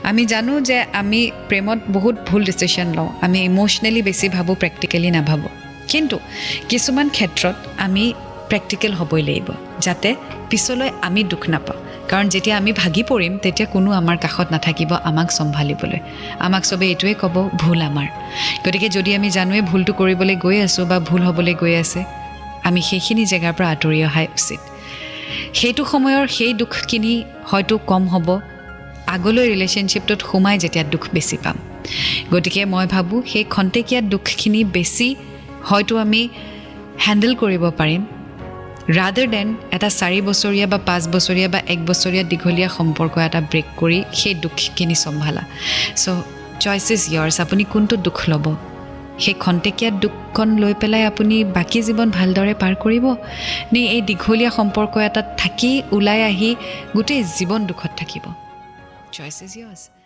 আমি জানো যে আমি প্ৰেমত বহুত ভুল ডিচিশ্যন লওঁ আমি ইম'চনেলি বেছি ভাবোঁ প্ৰেক্টিকেলি নাভাবোঁ কিন্তু কিছুমান ক্ষেত্ৰত আমি প্ৰেক্টিকেল হ'বই লাগিব যাতে পিছলৈ আমি দুখ নাপাওঁ কাৰণ যেতিয়া আমি ভাগি পৰিম তেতিয়া কোনো আমাৰ কাষত নাথাকিব আমাক চম্ভালিবলৈ আমাক চবে এইটোৱে ক'ব ভুল আমাৰ গতিকে যদি আমি জানোৱে ভুলটো কৰিবলৈ গৈ আছোঁ বা ভুল হ'বলৈ গৈ আছে আমি সেইখিনি জেগাৰ পৰা আঁতৰি অহাই উচিত সেইটো সময়ৰ সেই দুখখিনি হয়তো কম হ'ব আগলৈ ৰিলেশ্যনশ্বিপটোত সোমাই যেতিয়া দুখ বেছি পাম গতিকে মই ভাবোঁ সেই খন্তেকীয়া দুখখিনি বেছি হয়তো আমি হেণ্ডেল কৰিব পাৰিম ৰাদাৰ দেন এটা 4 বছৰীয়া বা 5 বছৰীয়া বা 1 বছৰীয়া দীঘলীয়া সম্পৰ্ক এটা ব্ৰেক কৰি সেই দুখখিনি চম্ভালা চ' চইচ ইজ ইয়াৰ্ছ আপুনি কোনটো দুখ ল'ব সেই খন্তেকীয়া দুখখন লৈ পেলাই আপুনি বাকী জীৱন ভালদৰে পাৰ কৰিব নে এই দীঘলীয়া সম্পৰ্ক এটাত থাকি ওলাই আহি গোটেই জীৱন দুখত থাকিব চইচ ইজ ইয়াৰ্ছ